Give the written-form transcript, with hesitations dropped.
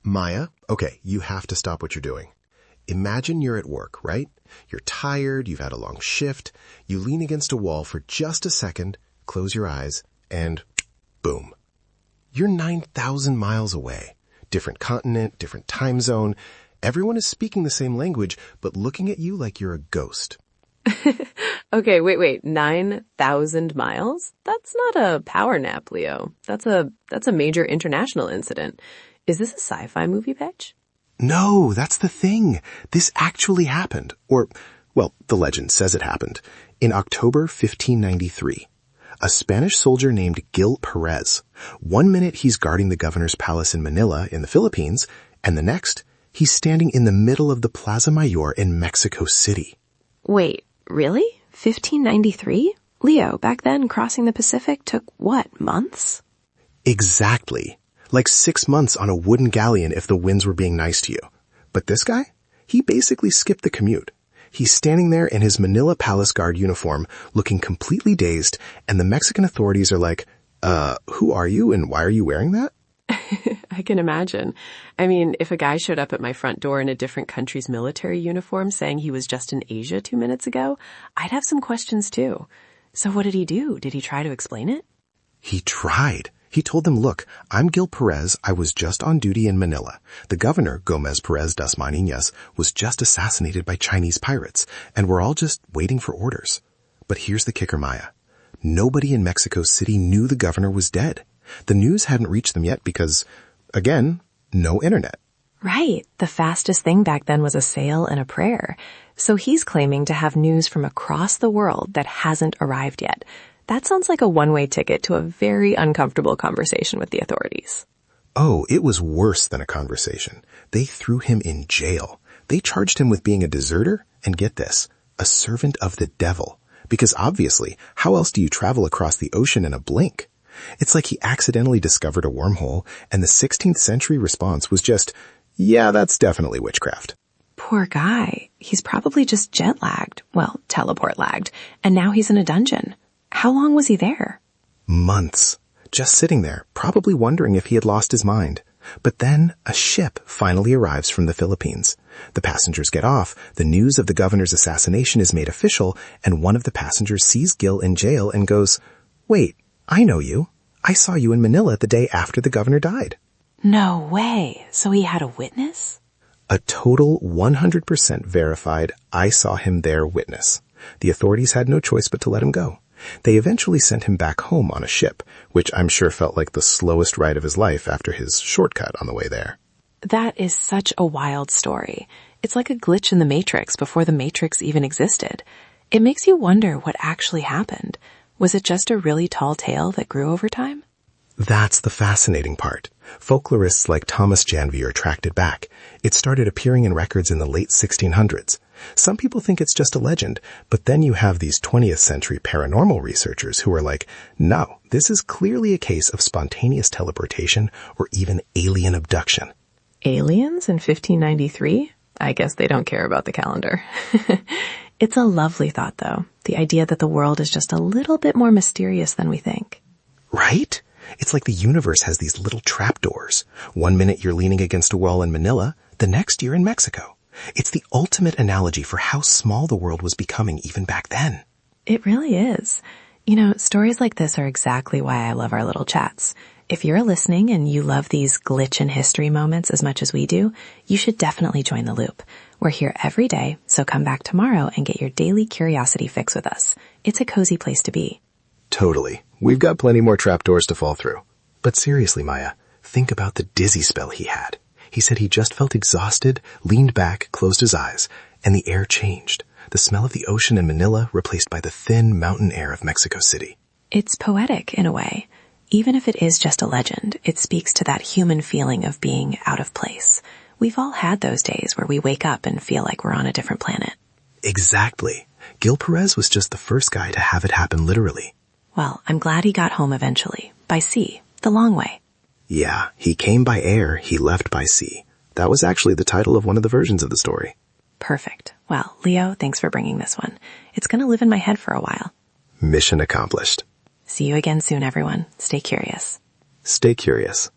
Maya, okay, you have to stop what you're doing. Imagine you're at work, right? You're tired, you've had a long shift, you lean against a wall for just a second, close your eyes, and boom. You're 9,000 miles away. Different continent, different time zone. Everyone is speaking the same language, but looking at you like you're a ghost. Okay, wait. 9,000 miles? That's not a power nap, Leo. That's a major international incident. Is this a sci-fi movie pitch? No, that's the thing. This actually happened. Or, well, the legend says it happened. In October 1593. A Spanish soldier named Gil Pérez. 1 minute he's guarding the governor's palace in Manila in the Philippines, and the next, he's standing in the middle of the Plaza Mayor in Mexico City. Wait, really? 1593? Leo, back then crossing the Pacific took what, months? Exactly. Like 6 months on a wooden galleon if the winds were being nice to you. But this guy? He basically skipped the commute. He's standing there in his Manila Palace Guard uniform, looking completely dazed, and the Mexican authorities are like, who are you and why are you wearing that? I can imagine. I mean, if a guy showed up at my front door in a different country's military uniform saying he was just in Asia 2 minutes ago, I'd have some questions too. So what did he do? Did he try to explain it? He tried. He told them, look, I'm Gil Pérez. I was just on duty in Manila. The governor, Gómez Pérez das Marinas, was just assassinated by Chinese pirates, and we're all just waiting for orders. But here's the kicker, Maya. Nobody in Mexico City knew the governor was dead. The news hadn't reached them yet because, again, no internet. Right. The fastest thing back then was a sail and a prayer. So he's claiming to have news from across the world that hasn't arrived yet. That sounds like a one-way ticket to a very uncomfortable conversation with the authorities. Oh, it was worse than a conversation. They threw him in jail. They charged him with being a deserter, and get this, a servant of the devil. Because obviously, how else do you travel across the ocean in a blink? It's like he accidentally discovered a wormhole, and the 16th century response was just, yeah, that's definitely witchcraft. Poor guy. He's probably just jet-lagged. Well, teleport-lagged. And now he's in a dungeon. How long was he there? Months. Just sitting there, probably wondering if he had lost his mind. But then a ship finally arrives from the Philippines. The passengers get off, the news of the governor's assassination is made official, and one of the passengers sees Gil in jail and goes, wait, I know you. I saw you in Manila the day after the governor died. No way. So he had a witness? A total 100% verified I saw him there witness. The authorities had no choice but to let him go. They eventually sent him back home on a ship, which I'm sure felt like the slowest ride of his life after his shortcut on the way there. That is such a wild story. It's like a glitch in the Matrix before the Matrix even existed. It makes you wonder what actually happened. Was it just a really tall tale that grew over time? That's the fascinating part. Folklorists like Thomas Janvier tracked it back. It started appearing in records in the late 1600s. Some people think it's just a legend, but then you have these 20th century paranormal researchers who are like, no, this is clearly a case of spontaneous teleportation or even alien abduction. Aliens in 1593? I guess they don't care about the calendar. It's a lovely thought, though, the idea that the world is just a little bit more mysterious than we think. Right? It's like the universe has these little trapdoors. 1 minute you're leaning against a wall in Manila, the next you're in Mexico. It's the ultimate analogy for how small the world was becoming even back then. It really is. You know, stories like this are exactly why I love our little chats. If you're listening and you love these glitch in history moments as much as we do, you should definitely join the loop. We're here every day, so come back tomorrow and get your daily curiosity fix with us. It's a cozy place to be. Totally. We've got plenty more trapdoors to fall through. But seriously, Maya, think about the dizzy spell he had. He said he just felt exhausted, leaned back, closed his eyes, and the air changed. The smell of the ocean in Manila replaced by the thin mountain air of Mexico City. It's poetic in a way. Even if it is just a legend, it speaks to that human feeling of being out of place. We've all had those days where we wake up and feel like we're on a different planet. Exactly. Gil Pérez was just the first guy to have it happen literally. Well, I'm glad he got home eventually. By sea. The long way. Yeah, he came by air, he left by sea. That was actually the title of one of the versions of the story. Perfect. Well, Leo, thanks for bringing this one. It's going to live in my head for a while. Mission accomplished. See you again soon, everyone. Stay curious. Stay curious.